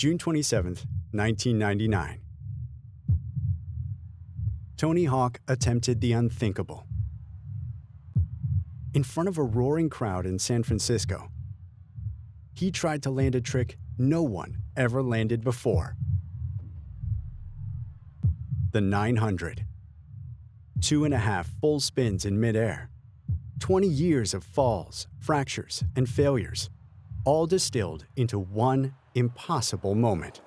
June 27, 1999. Tony Hawk attempted the unthinkable. In front of a roaring crowd in San Francisco, he tried to land a trick no one ever landed before. The 900. 2.5 full spins in midair. 20 years of falls, fractures, and failures, all distilled into one impossible moment.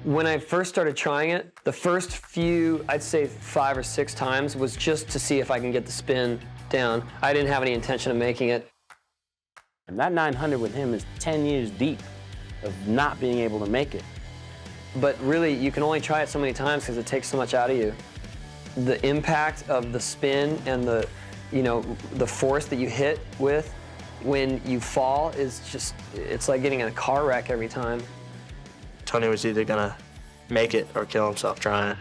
When I first started trying it, the first few, I'd say 5 or 6 times, was just to see if I can get the spin down. I didn't have any intention of making it. And that 900 with him is 10 years deep of not being able to make it. But really, you can only try it so many times because it takes so much out of you. The impact of the spin and the force that you hit with when you fall is just, it's like getting in a car wreck every time. Tony was either gonna make it or kill himself trying.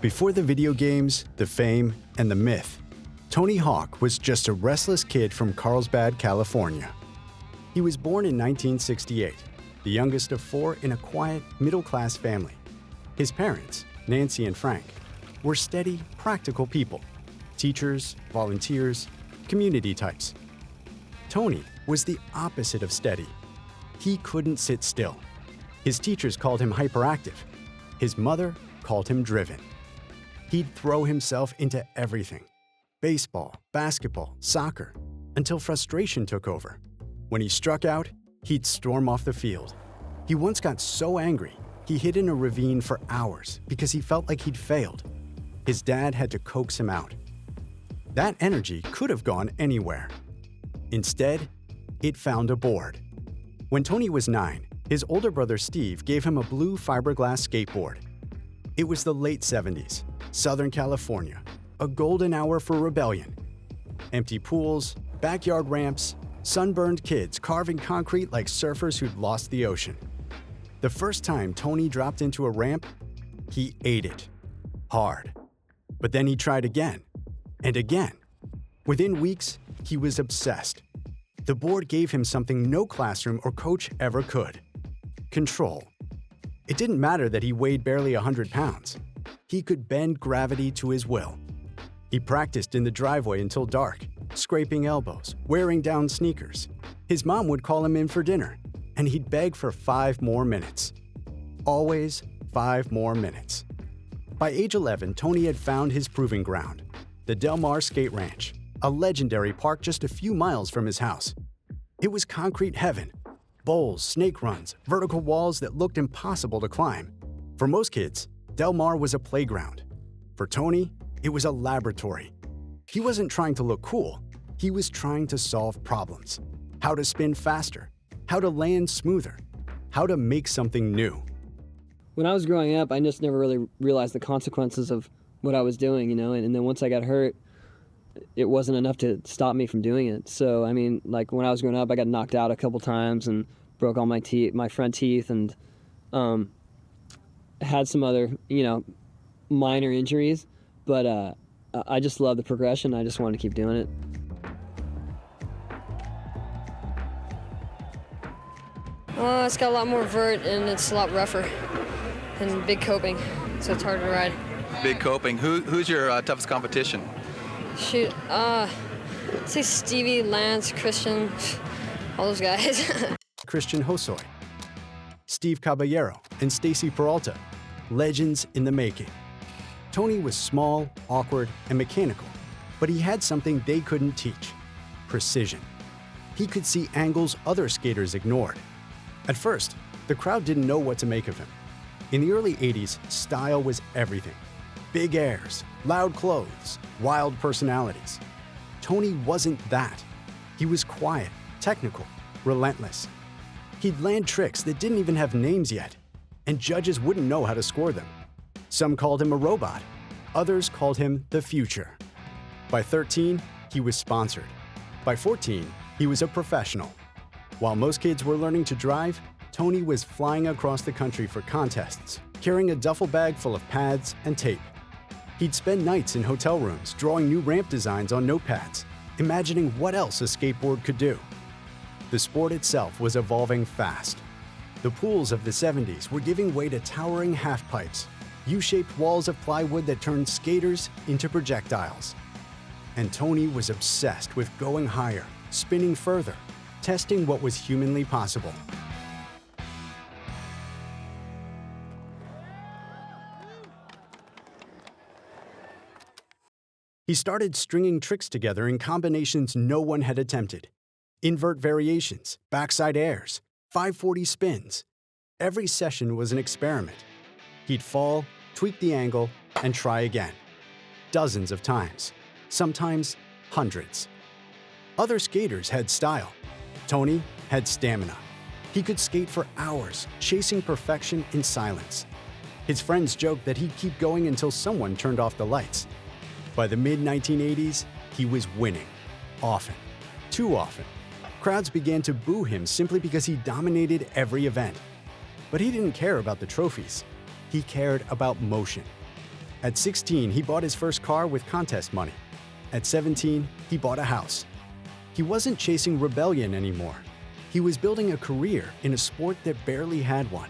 Before the video games, the fame, and the myth, Tony Hawk was just a restless kid from Carlsbad, California. He was born in 1968, the youngest of 4 in a quiet, middle-class family. His parents, Nancy and Frank, were steady, practical people, teachers, volunteers, community types. Tony was the opposite of steady. He couldn't sit still. His teachers called him hyperactive. His mother called him driven. He'd throw himself into everything: baseball, basketball, soccer, until frustration took over. When he struck out, he'd storm off the field. He once got so angry, he hid in a ravine for hours because he felt like he'd failed. His dad had to coax him out. That energy could have gone anywhere. Instead, it found a board. When Tony was 9, his older brother Steve gave him a blue fiberglass skateboard. It was the late 70s, Southern California, a golden hour for rebellion. Empty pools, backyard ramps, sunburned kids carving concrete like surfers who'd lost the ocean. The first time Tony dropped into a ramp, he ate it. Hard. But then he tried again, and again. Within weeks, he was obsessed. The board gave him something no classroom or coach ever could: control. It didn't matter that he weighed barely 100 pounds. He could bend gravity to his will. He practiced in the driveway until dark, scraping elbows, wearing down sneakers. His mom would call him in for dinner, and he'd beg for 5 more minutes. Always 5 more minutes. By age 11, Tony had found his proving ground, the Del Mar Skate Ranch, a legendary park just a few miles from his house. It was concrete heaven. Bowls, snake runs, vertical walls that looked impossible to climb. For most kids, Del Mar was a playground. For Tony, it was a laboratory. He wasn't trying to look cool. He was trying to solve problems. How to spin faster, how to land smoother, how to make something new. When I was growing up, I just never really realized the consequences of what I was doing, and then once I got hurt, it wasn't enough to stop me from doing it. So, I mean, like when I was growing up, I got knocked out a couple times and broke all my front teeth, and had some other, minor injuries. But I just love the progression. I just wanted to keep doing it. It's got a lot more vert and it's a lot rougher than big coping, so it's harder to ride. Big coping. Who's your toughest competition? Shoot, say Stevie, Lance, Christian, all those guys. Christian Hosoi, Steve Caballero, and Stacy Peralta, legends in the making. Tony was small, awkward, and mechanical, but he had something they couldn't teach: precision. He could see angles other skaters ignored. At first, the crowd didn't know what to make of him. In the early 80s, style was everything. Big airs, loud clothes, wild personalities. Tony wasn't that. He was quiet, technical, relentless. He'd land tricks that didn't even have names yet, and judges wouldn't know how to score them. Some called him a robot. Others called him the future. By 13, he was sponsored. By 14, he was a professional. While most kids were learning to drive, Tony was flying across the country for contests, carrying a duffel bag full of pads and tape. He'd spend nights in hotel rooms drawing new ramp designs on notepads, imagining what else a skateboard could do. The sport itself was evolving fast. The pools of the 70s were giving way to towering halfpipes, U-shaped walls of plywood that turned skaters into projectiles. And Tony was obsessed with going higher, spinning further, testing what was humanly possible. He started stringing tricks together in combinations no one had attempted. Invert variations, backside airs, 540 spins. Every session was an experiment. He'd fall, tweak the angle, and try again. Dozens of times, sometimes hundreds. Other skaters had style. Tony had stamina. He could skate for hours, chasing perfection in silence. His friends joked that he'd keep going until someone turned off the lights. By the mid-1980s, he was winning. Often. Too often. Crowds began to boo him simply because he dominated every event. But he didn't care about the trophies. He cared about motion. At 16, he bought his first car with contest money. At 17, he bought a house. He wasn't chasing rebellion anymore. He was building a career in a sport that barely had one.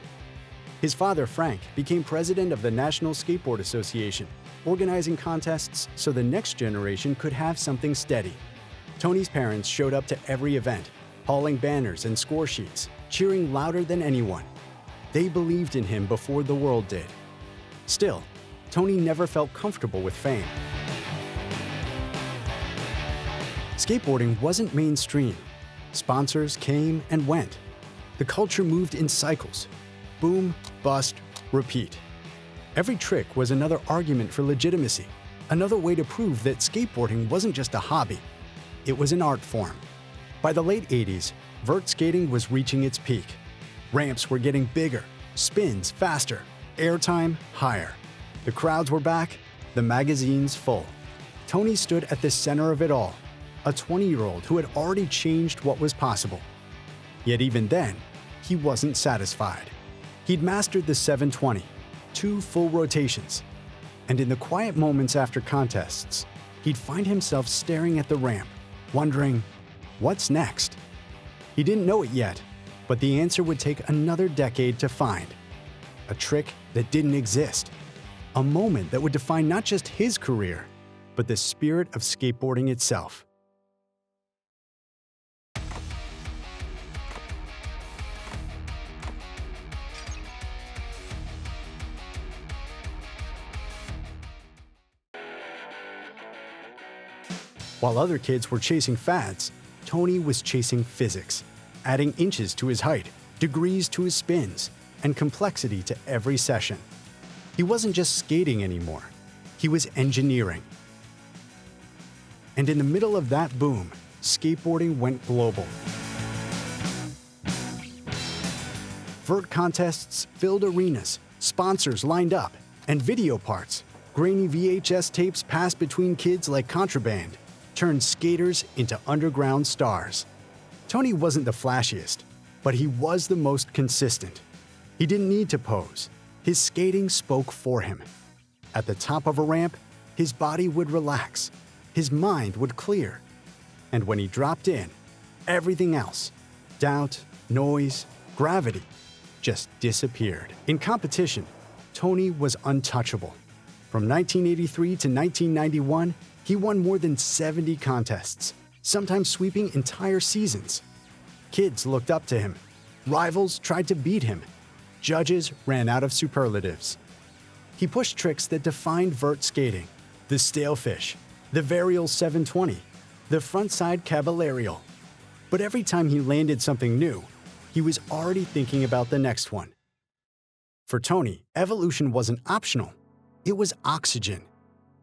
His father, Frank, became president of the National Skateboard Association, organizing contests so the next generation could have something steady. Tony's parents showed up to every event, hauling banners and score sheets, cheering louder than anyone. They believed in him before the world did. Still, Tony never felt comfortable with fame. Skateboarding wasn't mainstream. Sponsors came and went. The culture moved in cycles. Boom, bust, repeat. Every trick was another argument for legitimacy, another way to prove that skateboarding wasn't just a hobby. It was an art form. By the late 80s, vert skating was reaching its peak. Ramps were getting bigger, spins faster, airtime higher. The crowds were back, the magazines full. Tony stood at the center of it all, a 20-year-old who had already changed what was possible. Yet even then, he wasn't satisfied. He'd mastered the 720, 2 full rotations. And in the quiet moments after contests, he'd find himself staring at the ramp, wondering, what's next? He didn't know it yet, but the answer would take another decade to find. A trick that didn't exist. A moment that would define not just his career, but the spirit of skateboarding itself. While other kids were chasing fads, Tony was chasing physics, adding inches to his height, degrees to his spins, and complexity to every session. He wasn't just skating anymore, he was engineering. And in the middle of that boom, skateboarding went global. Vert contests filled arenas, sponsors lined up, and video parts, grainy VHS tapes passed between kids like contraband, turned skaters into underground stars. Tony wasn't the flashiest, but he was the most consistent. He didn't need to pose. His skating spoke for him. At the top of a ramp, his body would relax. His mind would clear. And when he dropped in, everything else, doubt, noise, gravity, just disappeared. In competition, Tony was untouchable. From 1983 to 1991, he won more than 70 contests, sometimes sweeping entire seasons. Kids looked up to him. Rivals tried to beat him. Judges ran out of superlatives. He pushed tricks that defined vert skating: the stalefish, the varial 720, the frontside caballerial. But every time he landed something new, he was already thinking about the next one. For Tony, evolution wasn't optional. It was oxygen.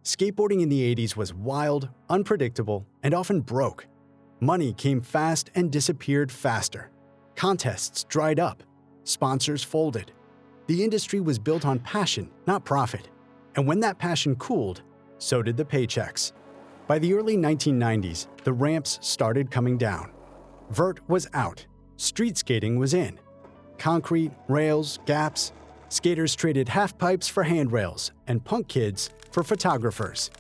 Skateboarding in the 80s was wild, unpredictable, and often broke. Money came fast and disappeared faster. Contests dried up. Sponsors folded. The industry was built on passion, not profit. And when that passion cooled, so did the paychecks. By the early 1990s, the ramps started coming down. Vert was out. Street skating was in. Concrete, rails, gaps. Skaters traded half-pipes for handrails and punk kids for photographers.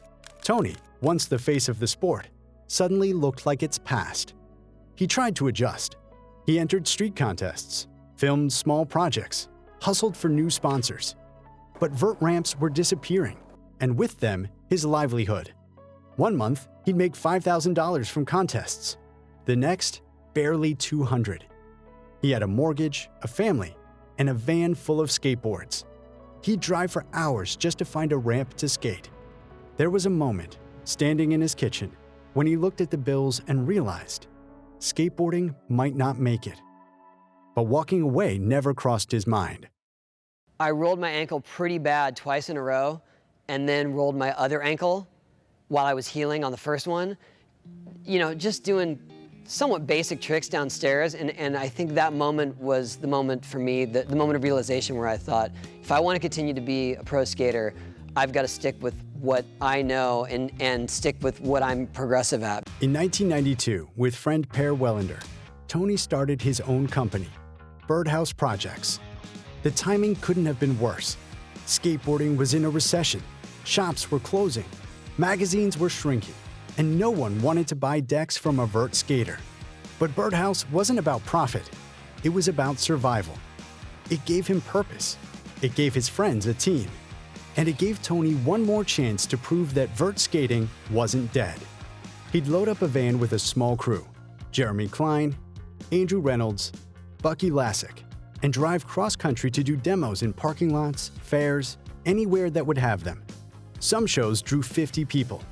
Tony, once the face of the sport, suddenly looked like its past. He tried to adjust. He entered street contests, filmed small projects, hustled for new sponsors. But vert ramps were disappearing, and with them, his livelihood. One month, he'd make $5,000 from contests. The next, barely $200. He had a mortgage, a family, and a van full of skateboards. He'd drive for hours just to find a ramp to skate. There was a moment, standing in his kitchen, when he looked at the bills and realized skateboarding might not make it. But walking away never crossed his mind. I rolled my ankle pretty bad twice in a row, and then rolled my other ankle while I was healing on the first one. You know, just doing somewhat basic tricks downstairs, and I think that moment was the moment for me, the moment of realization where I thought, if I want to continue to be a pro skater, I've got to stick with what I know and stick with what I'm progressive at. In 1992, with friend Per Wellander, Tony started his own company, Birdhouse Projects. The timing couldn't have been worse. Skateboarding was in a recession, shops were closing, magazines were shrinking, and no one wanted to buy decks from a vert skater. But Birdhouse wasn't about profit. It was about survival. It gave him purpose. It gave his friends a team. And it gave Tony one more chance to prove that vert skating wasn't dead. He'd load up a van with a small crew, Jeremy Klein, Andrew Reynolds, Bucky Lassick, and drive cross-country to do demos in parking lots, fairs, anywhere that would have them. Some shows drew 50 people,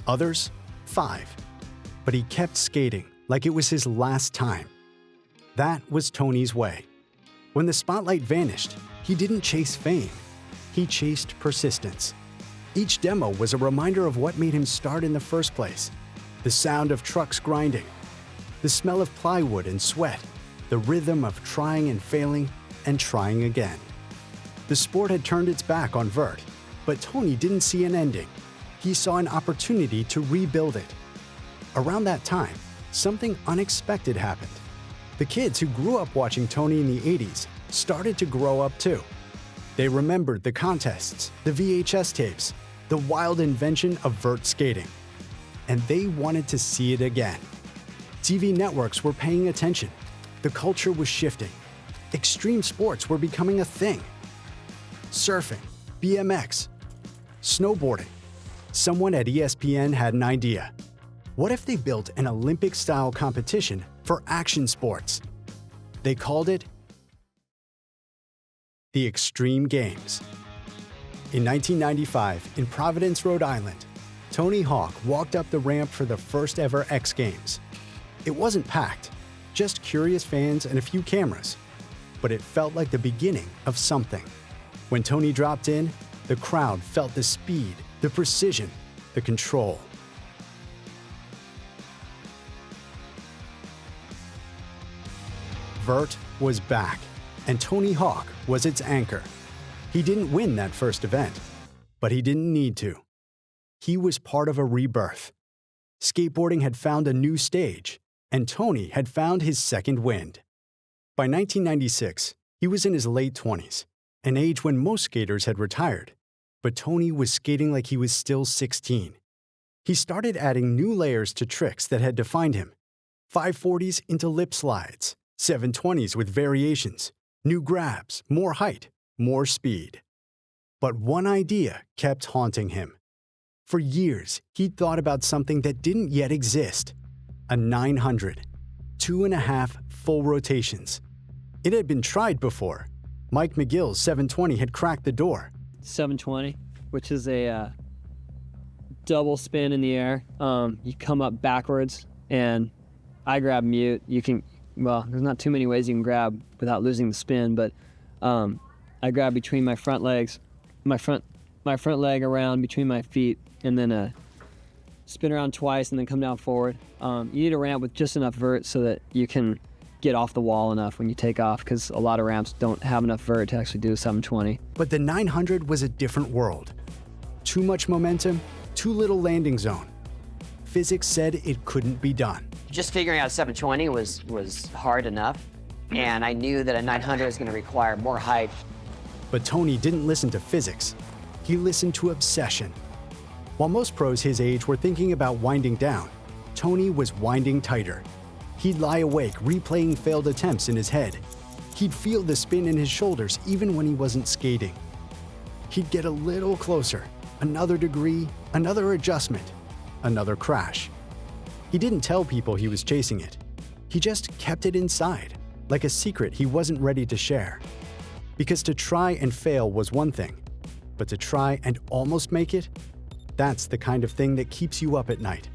others 5. But he kept skating like it was his last time. That was Tony's way. When the spotlight vanished, he didn't chase fame. He chased persistence. Each demo was a reminder of what made him start in the first place. The sound of trucks grinding, the smell of plywood and sweat, the rhythm of trying and failing and trying again. The sport had turned its back on vert, but Tony didn't see an ending. He saw an opportunity to rebuild it. Around that time, something unexpected happened. The kids who grew up watching Tony in the 80s started to grow up too. They remembered the contests, the VHS tapes, the wild invention of vert skating. And they wanted to see it again. TV networks were paying attention. The culture was shifting. Extreme sports were becoming a thing. Surfing, BMX, snowboarding. Someone at ESPN had an idea. What if they built an Olympic-style competition for action sports? They called it the Extreme Games. In 1995, in Providence, Rhode Island, Tony Hawk walked up the ramp for the first ever X Games. It wasn't packed, just curious fans and a few cameras, but it felt like the beginning of something. When Tony dropped in, the crowd felt the speed, the precision, the control. Vert was back, and Tony Hawk was its anchor. He didn't win that first event, but he didn't need to. He was part of a rebirth. Skateboarding had found a new stage, and Tony had found his second wind. By 1996, he was in his late 20s, an age when most skaters had retired, but Tony was skating like he was still 16. He started adding new layers to tricks that had defined him. 540s into lip slides, 720s with variations, new grabs, more height, more speed. But one idea kept haunting him. For years, he'd thought about something that didn't yet exist. A 900, 2.5 full rotations. It had been tried before. Mike McGill's 720 had cracked the door. 720, which is a double spin in the air. You come up backwards, and I grab mute. Well, there's not too many ways you can grab without losing the spin, but I grab between my front legs, my front leg around between my feet, and then spin around twice and then come down forward. You need a ramp with just enough vert so that you can get off the wall enough when you take off, because a lot of ramps don't have enough vert to actually do a 720. But the 900 was a different world. Too much momentum, too little landing zone. Physics said it couldn't be done. Just figuring out 720 was hard enough. And I knew that a 900 was gonna require more height. But Tony didn't listen to physics. He listened to obsession. While most pros his age were thinking about winding down, Tony was winding tighter. He'd lie awake replaying failed attempts in his head. He'd feel the spin in his shoulders even when he wasn't skating. He'd get a little closer, another degree, another adjustment, another crash. He didn't tell people he was chasing it. He just kept it inside, like a secret he wasn't ready to share. Because to try and fail was one thing, but to try and almost make it, that's the kind of thing that keeps you up at night.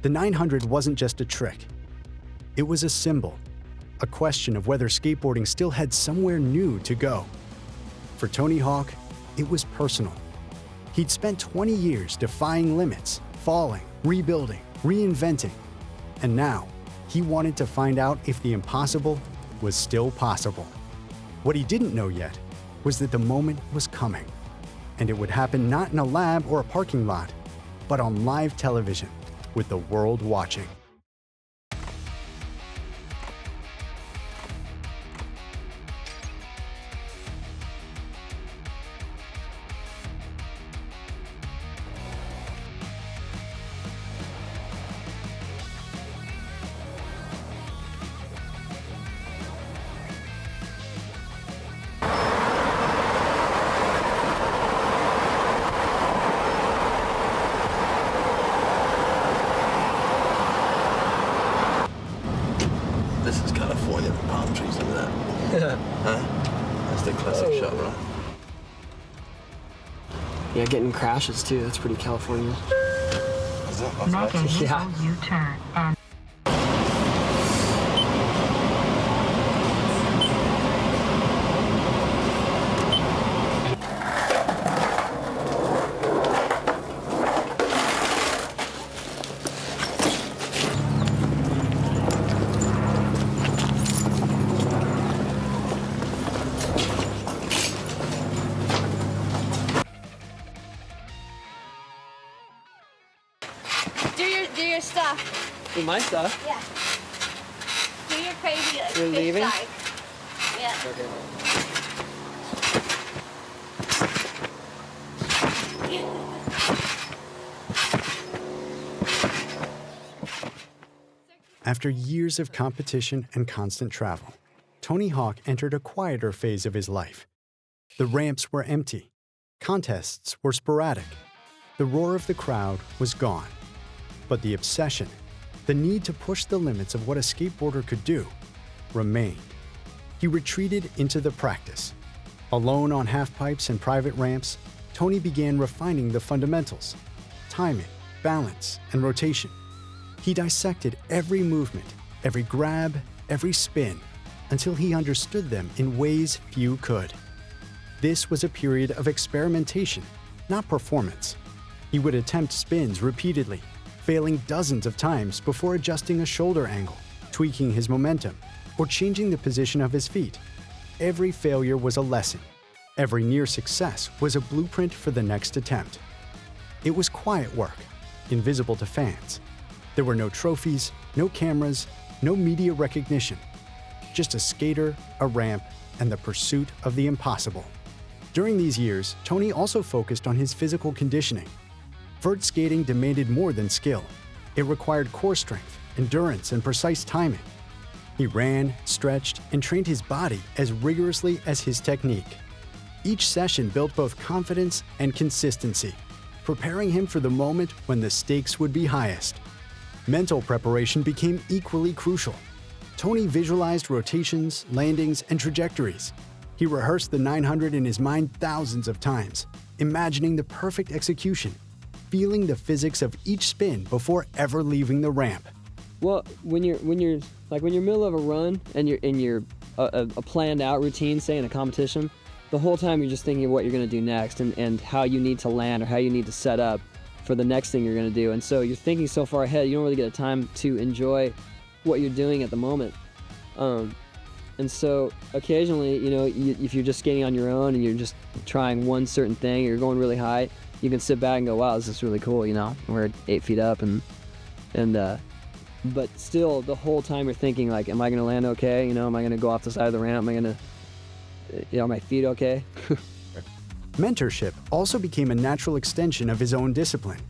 The 900 wasn't just a trick. It was a symbol, a question of whether skateboarding still had somewhere new to go. For Tony Hawk, it was personal. He'd spent 20 years defying limits, falling, rebuilding, reinventing, and now he wanted to find out if the impossible was still possible. What he didn't know yet was that the moment was coming, and it would happen not in a lab or a parking lot, but on live television with the world watching. This is California, the palm trees, look at that. Huh? That's the classic shot, right? Yeah, getting crashes too. That's pretty California. Is that Yeah. U-turn and Do your stuff. Do my stuff. Yeah. Do your crazy like You're fish leaving? dive. Yeah. After years of competition and constant travel, Tony Hawk entered a quieter phase of his life. The ramps were empty. Contests were sporadic. The roar of the crowd was gone. But the obsession, the need to push the limits of what a skateboarder could do, remained. He retreated into the practice. Alone on halfpipes and private ramps, Tony began refining the fundamentals: timing, balance, and rotation. He dissected every movement, every grab, every spin, until he understood them in ways few could. This was a period of experimentation, not performance. He would attempt spins repeatedly, failing dozens of times before adjusting a shoulder angle, tweaking his momentum, or changing the position of his feet. Every failure was a lesson. Every near success was a blueprint for the next attempt. It was quiet work, invisible to fans. There were no trophies, no cameras, no media recognition. Just a skater, a ramp, and the pursuit of the impossible. During these years, Tony also focused on his physical conditioning. Vert skating demanded more than skill. It required core strength, endurance, and precise timing. He ran, stretched, and trained his body as rigorously as his technique. Each session built both confidence and consistency, preparing him for the moment when the stakes would be highest. Mental preparation became equally crucial. Tony visualized rotations, landings, and trajectories. He rehearsed the 900 in his mind thousands of times, imagining the perfect execution, feeling the physics of each spin before ever leaving the ramp. Well, when you're middle of a run and you're in your a planned out routine, say in a competition, the whole time you're just thinking of what you're going to do next and how you need to land or how you need to set up for the next thing you're going to do. And so you're thinking so far ahead, you don't really get a time to enjoy what you're doing at the moment. And so occasionally, if you're just skating on your own and you're just trying one certain thing, you're going really high, you can sit back and go, wow, this is really cool, We're 8 feet up and but still the whole time you're thinking like, am I going to land okay? You know, am I going to go off the side of the ramp? Am I going to, are my feet okay? Mentorship also became a natural extension of his own discipline.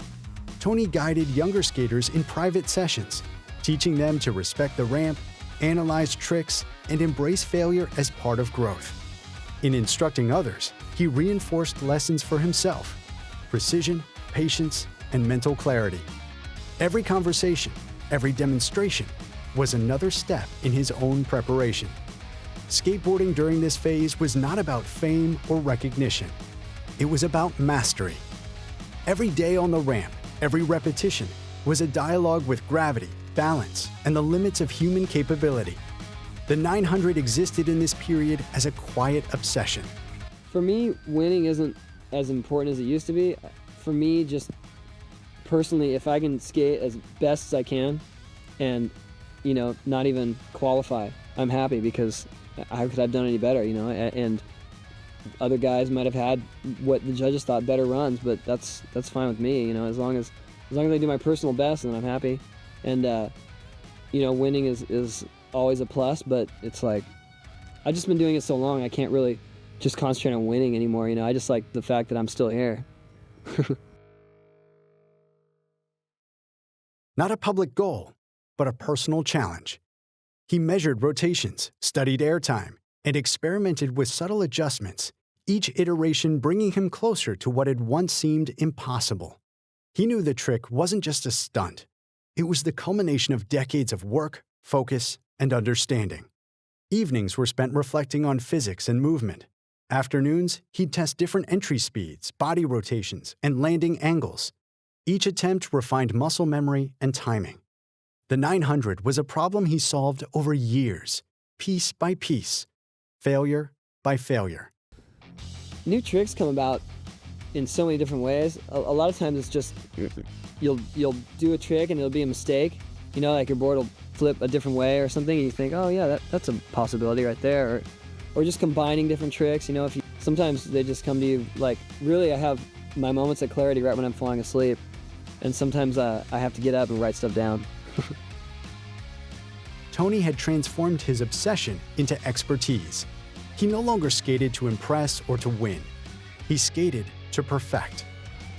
Tony guided younger skaters in private sessions, teaching them to respect the ramp, analyze tricks, and embrace failure as part of growth. In instructing others, he reinforced lessons for himself: precision, patience, and mental clarity. Every conversation, every demonstration was another step in his own preparation. Skateboarding during this phase was not about fame or recognition. It was about mastery. Every day on the ramp, every repetition was a dialogue with gravity, balance, and the limits of human capability. The 900 existed in this period as a quiet obsession. For me, winning isn't as important as it used to be. For me, just personally, if I can skate as best as I can and, not even qualify, I'm happy, because how could I have done any better, and other guys might have had what the judges thought better runs, but that's fine with me, as long as I do my personal best, then I'm happy. And winning is always a plus, but it's like I've just been doing it so long, I can't really just concentrate on winning anymore. I just like the fact that I'm still here. Not a public goal, but a personal challenge. He measured rotations, studied airtime, and experimented with subtle adjustments, each iteration bringing him closer to what had once seemed impossible. He knew the trick wasn't just a stunt. It was the culmination of decades of work, focus, and understanding. Evenings were spent reflecting on physics and movement. Afternoons, he'd test different entry speeds, body rotations, and landing angles. Each attempt refined muscle memory and timing. The 900 was a problem he solved over years, piece by piece, failure by failure. New tricks come about in so many different ways. A lot of times it's just you'll do a trick and it'll be a mistake. Like your board will flip a different way or something, and you think, oh yeah, that's a possibility right there. Or just combining different tricks. Sometimes they just come to you like, really, I have my moments of clarity right when I'm falling asleep, and sometimes I have to get up and write stuff down. Tony had transformed his obsession into expertise. He no longer skated to impress or to win. He skated to perfect.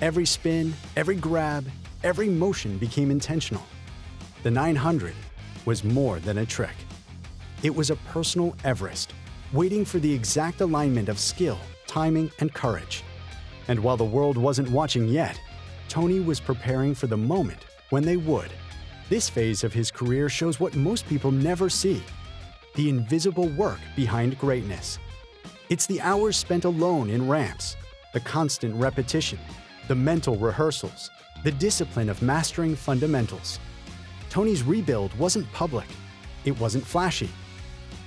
Every spin, every grab, every motion became intentional. The 900 was more than a trick. It was a personal Everest, waiting for the exact alignment of skill, timing, and courage. And while the world wasn't watching yet, Tony was preparing for the moment when they would. This phase of his career shows what most people never see: the invisible work behind greatness. It's the hours spent alone in ramps, the constant repetition, the mental rehearsals, the discipline of mastering fundamentals. Tony's rebuild wasn't public. It wasn't flashy.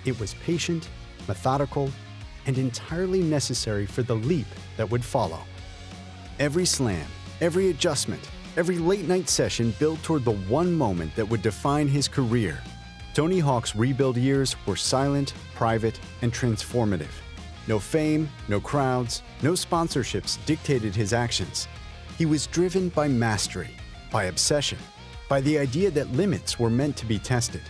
It was patient, methodical, and entirely necessary for the leap that would follow. Every slam, every adjustment, every late-night session built toward the one moment that would define his career. Tony Hawk's rebuild years were silent, private, and transformative. No fame, no crowds, no sponsorships dictated his actions. He was driven by mastery, by obsession, by the idea that limits were meant to be tested.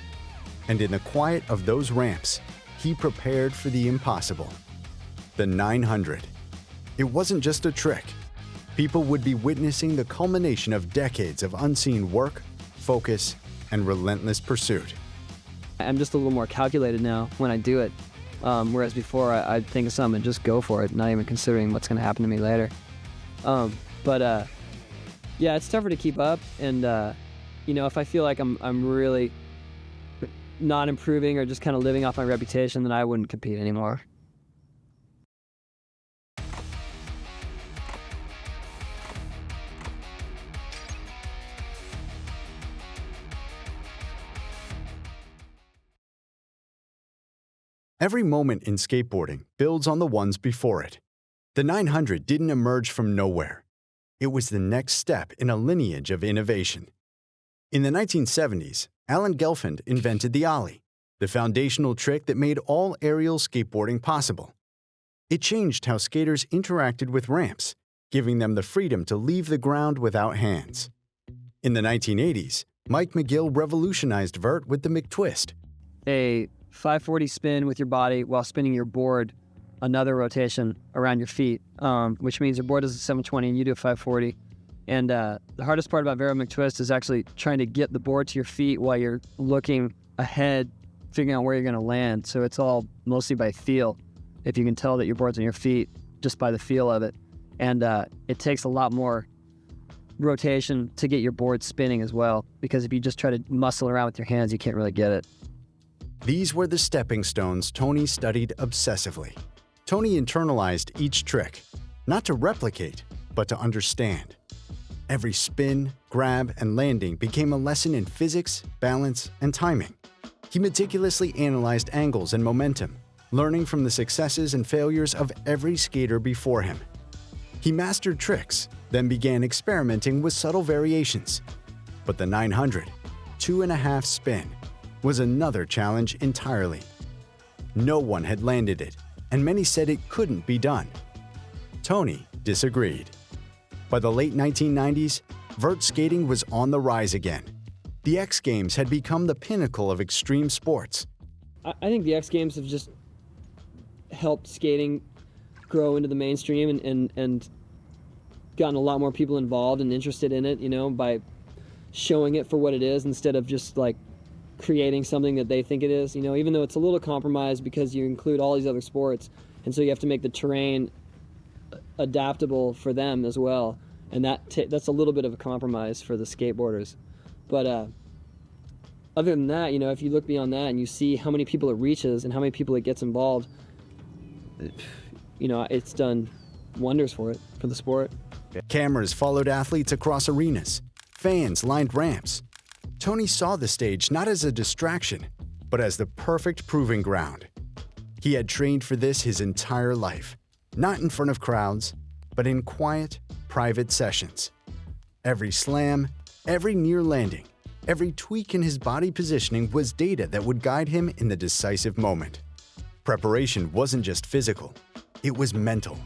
And in the quiet of those ramps, he prepared for the impossible. The 900. It wasn't just a trick. People would be witnessing the culmination of decades of unseen work, focus, and relentless pursuit. I'm just a little more calculated now when I do it, whereas before I'd think of something and just go for it, not even considering what's going to happen to me later. Yeah, it's tougher to keep up, and if I feel like I'm really not improving or just kind of living off my reputation, then I wouldn't compete anymore. Every moment in skateboarding builds on the ones before it. The 900 didn't emerge from nowhere. It was the next step in a lineage of innovation. In the 1970s, Alan Gelfand invented the ollie, the foundational trick that made all aerial skateboarding possible. It changed how skaters interacted with ramps, giving them the freedom to leave the ground without hands. In the 1980s, Mike McGill revolutionized vert with the McTwist. A 540 spin with your body while spinning your board another rotation around your feet, which means your board does a 720 and you do a 540. And the hardest part about Vero McTwist is actually trying to get the board to your feet while you're looking ahead, figuring out where you're going to land. So it's all mostly by feel. If you can tell that your board's on your feet just by the feel of it. And it takes a lot more rotation to get your board spinning as well, because if you just try to muscle around with your hands, you can't really get it. These were the stepping stones Tony studied obsessively. Tony internalized each trick, not to replicate, but to understand. Every spin, grab, and landing became a lesson in physics, balance, and timing. He meticulously analyzed angles and momentum, learning from the successes and failures of every skater before him. He mastered tricks, then began experimenting with subtle variations. But the 900, 2.5 spin, was another challenge entirely. No one had landed it, and many said it couldn't be done. Tony disagreed. By the late 1990s, vert skating was on the rise again. The X Games had become the pinnacle of extreme sports. I think the X Games have just helped skating grow into the mainstream and gotten a lot more people involved and interested in it, by showing it for what it is instead of just like creating something that they think it is, even though it's a little compromised because you include all these other sports, and so you have to make the terrain adaptable for them as well, and that's a little bit of a compromise for the skateboarders. But other than that, if you look beyond that and you see how many people it reaches and how many people it gets involved, it's done wonders for the sport. Cameras followed athletes across arenas. Fans lined ramps. Tony saw the stage not as a distraction, but as the perfect proving ground. He had trained for this his entire life, not in front of crowds, but in quiet, private sessions. Every slam, every near landing, every tweak in his body positioning was data that would guide him in the decisive moment. Preparation wasn't just physical, it was mental.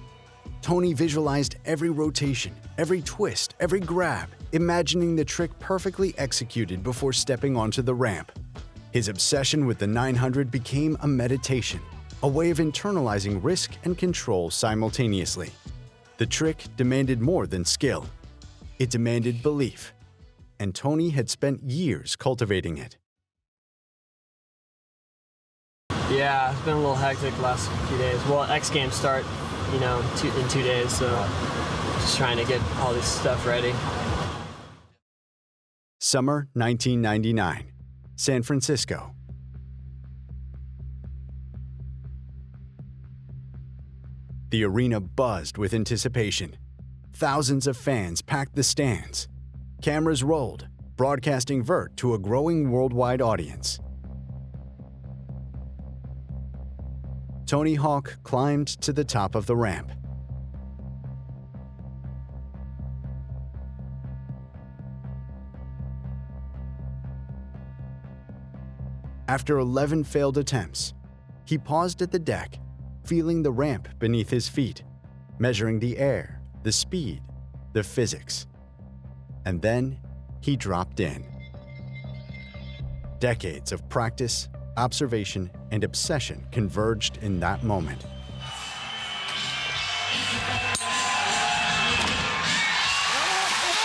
Tony visualized every rotation, every twist, every grab, imagining the trick perfectly executed before stepping onto the ramp. His obsession with the 900 became a meditation, a way of internalizing risk and control simultaneously. The trick demanded more than skill. It demanded belief, and Tony had spent years cultivating it. Yeah, it's been a little hectic the last few days. Well, X Games start, in 2 days, so just trying to get all this stuff ready. Summer 1999, San Francisco. The arena buzzed with anticipation. Thousands of fans packed the stands. Cameras rolled, broadcasting vert to a growing worldwide audience. Tony Hawk climbed to the top of the ramp. After 11 failed attempts, he paused at the deck, feeling the ramp beneath his feet, measuring the air, the speed, the physics. And then he dropped in. Decades of practice, observation, and obsession converged in that moment.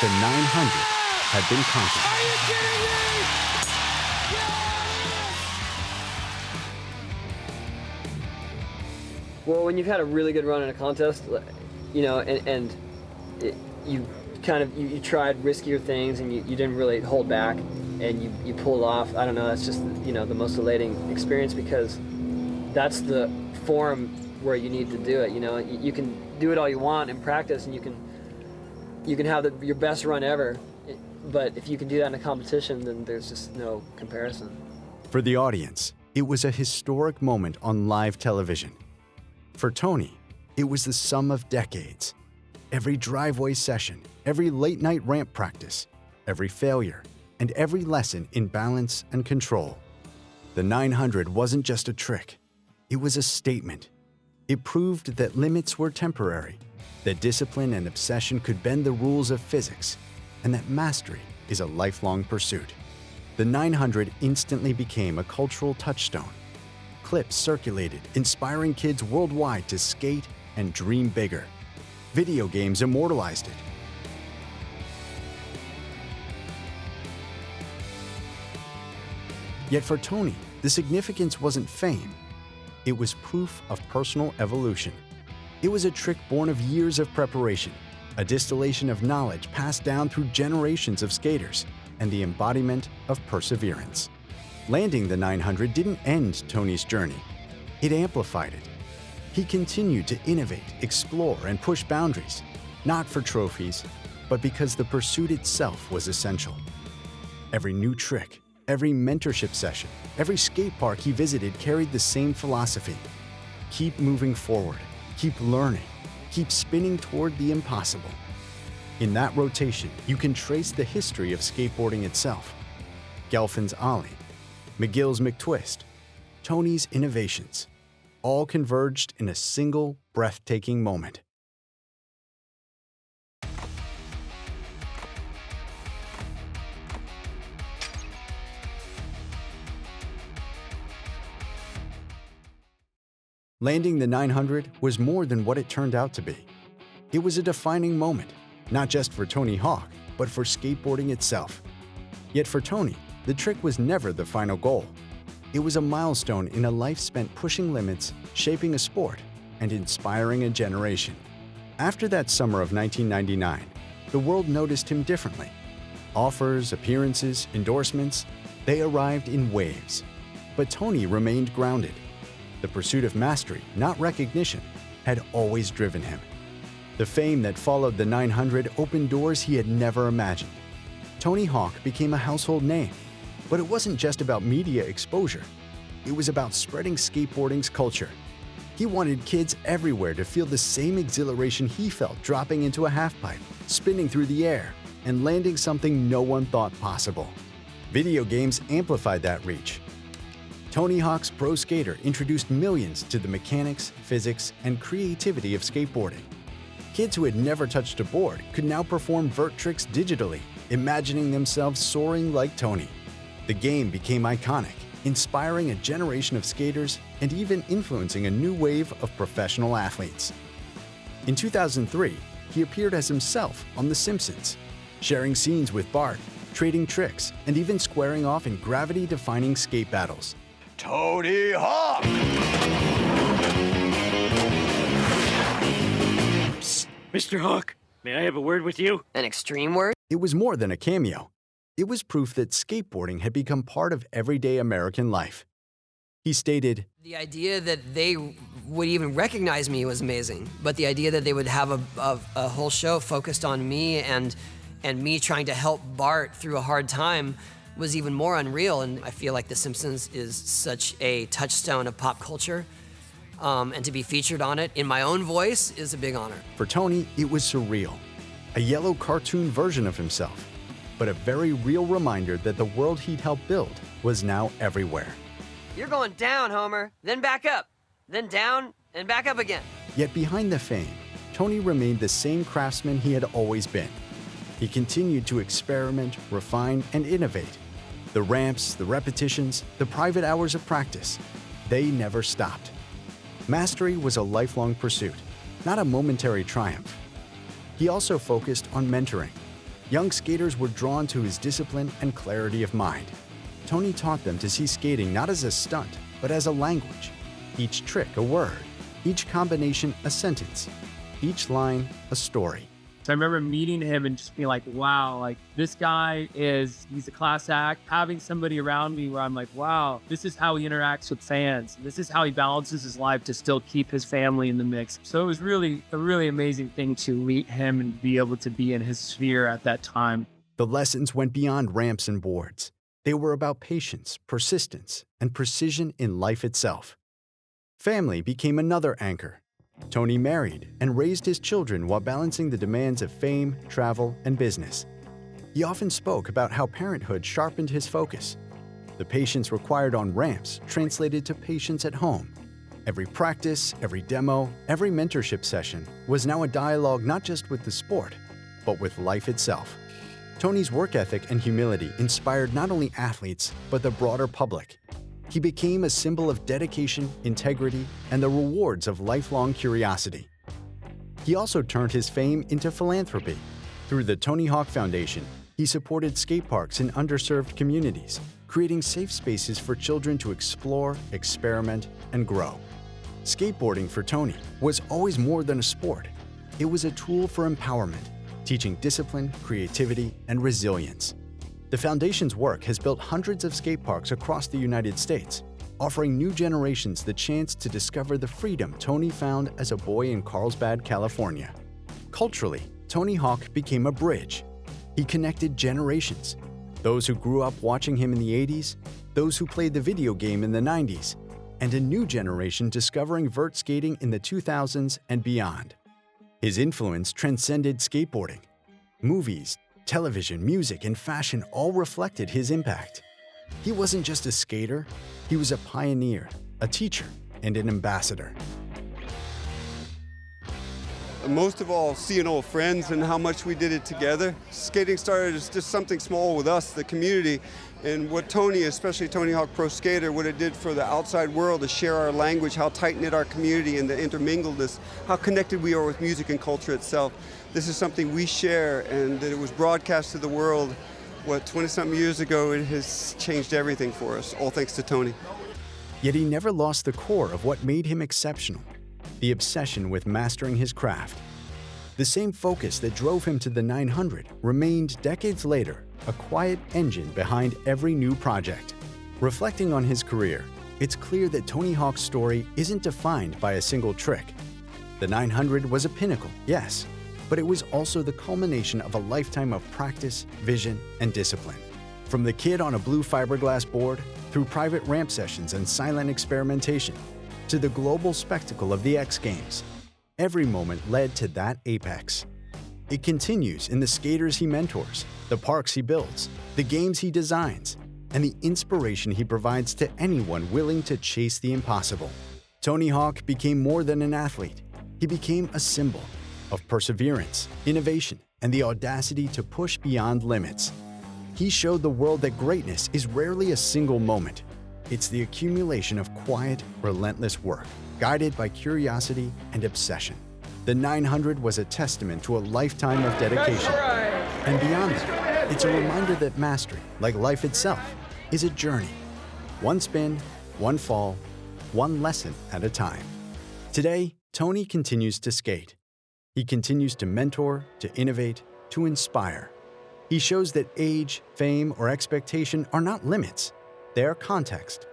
The 900 had been conquered. Well, when you've had a really good run in a contest, and you tried riskier things and you didn't really hold back and you pulled off, I don't know, that's just, the most elating experience, because that's the form where you need to do it. You can do it all you want in practice and you can have your best run ever, but if you can do that in a competition, then there's just no comparison. For the audience, it was a historic moment on live television. For Tony, it was the sum of decades. Every driveway session, every late-night ramp practice, every failure, and every lesson in balance and control. The 900 wasn't just a trick. It was a statement. It proved that limits were temporary, that discipline and obsession could bend the rules of physics, and that mastery is a lifelong pursuit. the 900 instantly became a cultural touchstone. Clips circulated, inspiring kids worldwide to skate and dream bigger. Video games immortalized it. Yet for Tony, the significance wasn't fame. It was proof of personal evolution. It was a trick born of years of preparation, a distillation of knowledge passed down through generations of skaters, and the embodiment of perseverance. Landing the 900 didn't end Tony's journey. It amplified it. He continued to innovate, explore, and push boundaries, not for trophies, but because the pursuit itself was essential. Every new trick, every mentorship session, every skate park he visited carried the same philosophy. Keep moving forward, keep learning, keep spinning toward the impossible. In that rotation, you can trace the history of skateboarding itself. Gelfand's Ollie, McGill's McTwist, Tony's innovations, all converged in a single breathtaking moment. Landing the 900 was more than what it turned out to be. It was a defining moment, not just for Tony Hawk, but for skateboarding itself. Yet for Tony, the trick was never the final goal. It was a milestone in a life spent pushing limits, shaping a sport, and inspiring a generation. After that summer of 1999, the world noticed him differently. Offers, appearances, endorsements, they arrived in waves. But Tony remained grounded. The pursuit of mastery, not recognition, had always driven him. The fame that followed the 900 opened doors he had never imagined. Tony Hawk became a household name, but it wasn't just about media exposure. It was about spreading skateboarding's culture. He wanted kids everywhere to feel the same exhilaration he felt dropping into a halfpipe, spinning through the air, and landing something no one thought possible. Video games amplified that reach. Tony Hawk's Pro Skater introduced millions to the mechanics, physics, and creativity of skateboarding. Kids who had never touched a board could now perform vert tricks digitally, imagining themselves soaring like Tony. The game became iconic, inspiring a generation of skaters and even influencing a new wave of professional athletes. In 2003, he appeared as himself on The Simpsons, sharing scenes with Bart, trading tricks, and even squaring off in gravity-defying skate battles. Tony Hawk! Psst, Mr. Hawk, may I have a word with you? An extreme word? It was more than a cameo. It was proof that skateboarding had become part of everyday American life. He stated, The idea that they would even recognize me was amazing, but the idea that they would have a whole show focused on me and me trying to help Bart through a hard time was even more unreal. And I feel like The Simpsons is such a touchstone of pop culture, and to be featured on it in my own voice is a big honor. For Tony, it was surreal. A yellow cartoon version of himself, but a very real reminder that the world he'd helped build was now everywhere. You're going down, Homer, then back up, then down and back up again. Yet behind the fame, Tony remained the same craftsman he had always been. He continued to experiment, refine, and innovate. The ramps, the repetitions, the private hours of practice, they never stopped. Mastery was a lifelong pursuit, not a momentary triumph. He also focused on mentoring. Young skaters were drawn to his discipline and clarity of mind. Tony taught them to see skating not as a stunt, but as a language. Each trick a word, each combination a sentence, each line a story. So I remember meeting him and just being like, wow, like this guy he's a class act. Having somebody around me where I'm like, wow, this is how he interacts with fans. This is how he balances his life to still keep his family in the mix. So it was really a really amazing thing to meet him and be able to be in his sphere at that time. The lessons went beyond ramps and boards. They were about patience, persistence, and precision in life itself. Family became another anchor. Tony married and raised his children while balancing the demands of fame, travel, and business. He often spoke about how parenthood sharpened his focus. The patience required on ramps translated to patience at home. Every practice, every demo, every mentorship session was now a dialogue not just with the sport, but with life itself. Tony's work ethic and humility inspired not only athletes, but the broader public. He became a symbol of dedication, integrity, and the rewards of lifelong curiosity. He also turned his fame into philanthropy. Through the Tony Hawk Foundation, he supported skateparks in underserved communities, creating safe spaces for children to explore, experiment, and grow. Skateboarding for Tony was always more than a sport. It was a tool for empowerment, teaching discipline, creativity, and resilience. The Foundation's work has built hundreds of skate parks across the United States, offering new generations the chance to discover the freedom Tony found as a boy in Carlsbad, California. Culturally, Tony Hawk became a bridge. He connected generations, those who grew up watching him in the 80s, those who played the video game in the 90s, and a new generation discovering vert skating in the 2000s and beyond. His influence transcended skateboarding. Movies, television, music, and fashion all reflected his impact. He wasn't just a skater, he was a pioneer, a teacher, and an ambassador. Most of all, seeing old friends and how much we did it together. Skating started as just something small with us, the community, and what Tony, especially Tony Hawk Pro Skater, what it did for the outside world to share our language, how tight-knit our community and the intermingledness, how connected we are with music and culture itself. This is something we share, and that it was broadcast to the world, 20-something years ago. It has changed everything for us, all thanks to Tony. Yet he never lost the core of what made him exceptional, the obsession with mastering his craft. The same focus that drove him to the 900 remained decades later a quiet engine behind every new project. Reflecting on his career, it's clear that Tony Hawk's story isn't defined by a single trick. The 900 was a pinnacle, yes, but it was also the culmination of a lifetime of practice, vision, and discipline. From the kid on a blue fiberglass board, through private ramp sessions and silent experimentation, to the global spectacle of the X Games, every moment led to that apex. It continues in the skaters he mentors, the parks he builds, the games he designs, and the inspiration he provides to anyone willing to chase the impossible. Tony Hawk became more than an athlete. He became a symbol of perseverance, innovation, and the audacity to push beyond limits. He showed the world that greatness is rarely a single moment. It's the accumulation of quiet, relentless work, guided by curiosity and obsession. The 900 was a testament to a lifetime of dedication. And beyond that, it's a reminder that mastery, like life itself, is a journey. One spin, one fall, one lesson at a time. Today, Tony continues to skate. He continues to mentor, to innovate, to inspire. He shows that age, fame, or expectation are not limits. They are context.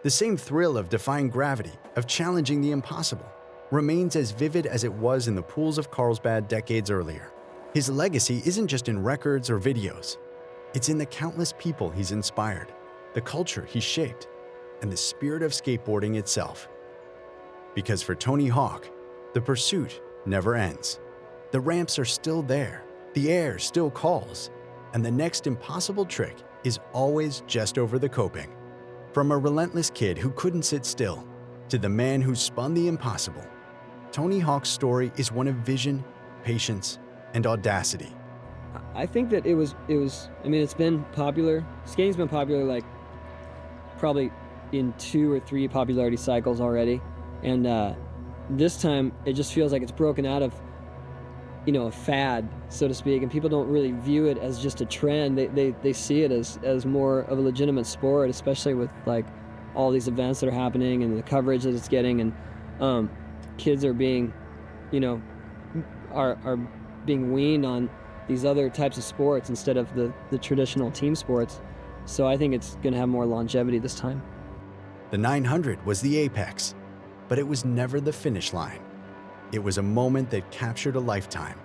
The same thrill of defying gravity, of challenging the impossible, remains as vivid as it was in the pools of Carlsbad decades earlier. His legacy isn't just in records or videos. It's in the countless people he's inspired, the culture he's shaped, and the spirit of skateboarding itself. Because for Tony Hawk, the pursuit never ends. The ramps are still there, the air still calls, and the next impossible trick is always just over the coping. From a relentless kid who couldn't sit still, to the man who spun the impossible, Tony Hawk's story is one of vision, patience, and audacity. I think that it's been popular. Skating's been popular like probably in 2 or 3 popularity cycles already. And this time it just feels like it's broken out of, a fad, so to speak, and people don't really view it as just a trend. They see it as more of a legitimate sport, especially with like all these events that are happening and the coverage that it's getting, and kids are being, are being weaned on these other types of sports instead of the traditional team sports. So I think it's going to have more longevity this time. The 900 was the apex, but it was never the finish line. It was a moment that captured a lifetime,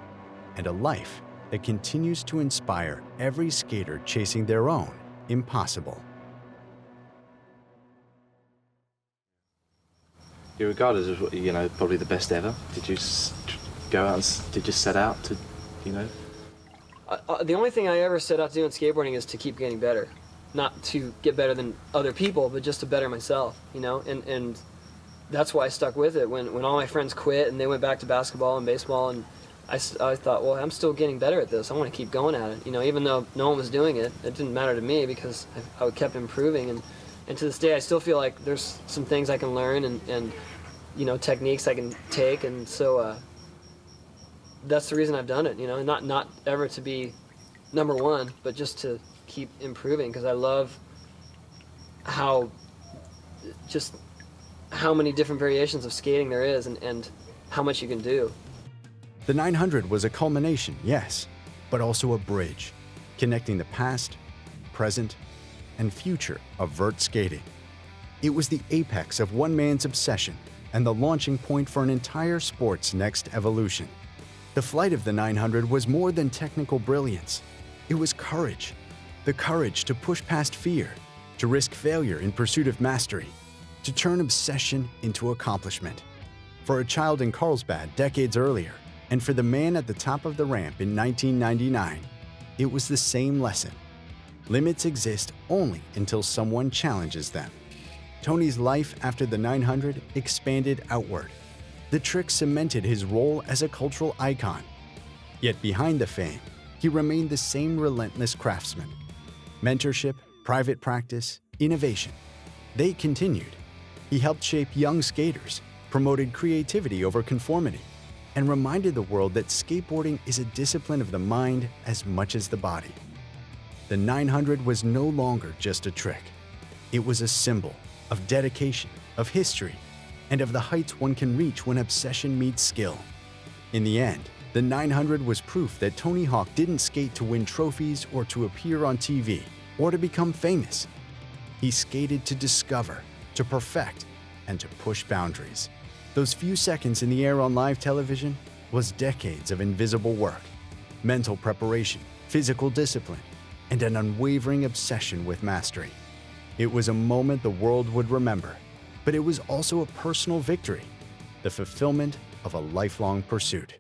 and a life that continues to inspire every skater chasing their own impossible. You're regarded as, probably the best ever. Did you go out and did you set out to, The only thing I ever set out to do in skateboarding is to keep getting better. Not to get better than other people, but just to better myself, and that's why I stuck with it. When all my friends quit and they went back to basketball and baseball and I thought, well, I'm still getting better at this. I want to keep going at it. You know, even though no one was doing it, it didn't matter to me because I kept improving. And to this day, I still feel like there's some things I can learn and you know, techniques I can take. And so that's the reason I've done it. You know, not ever to be number one, but just to keep improving because I love how many different variations of skating there is and how much you can do. The 900 was a culmination, yes, but also a bridge, connecting the past, present, and future of vert skating. It was the apex of one man's obsession and the launching point for an entire sport's next evolution. The flight of the 900 was more than technical brilliance. It was courage, the courage to push past fear, to risk failure in pursuit of mastery, to turn obsession into accomplishment. For a child in Carlsbad decades earlier, and for the man at the top of the ramp in 1999, it was the same lesson. Limits exist only until someone challenges them. Tony's life after the 900 expanded outward. The trick cemented his role as a cultural icon. Yet behind the fame, he remained the same relentless craftsman. Mentorship, private practice, innovation. They continued. He helped shape young skaters, promoted creativity over conformity, and reminded the world that skateboarding is a discipline of the mind as much as the body. The 900 was no longer just a trick. It was a symbol of dedication, of history, and of the heights one can reach when obsession meets skill. In the end, the 900 was proof that Tony Hawk didn't skate to win trophies or to appear on TV or to become famous. He skated to discover, to perfect, and to push boundaries. Those few seconds in the air on live television was decades of invisible work, mental preparation, physical discipline, and an unwavering obsession with mastery. It was a moment the world would remember, but it was also a personal victory, the fulfillment of a lifelong pursuit.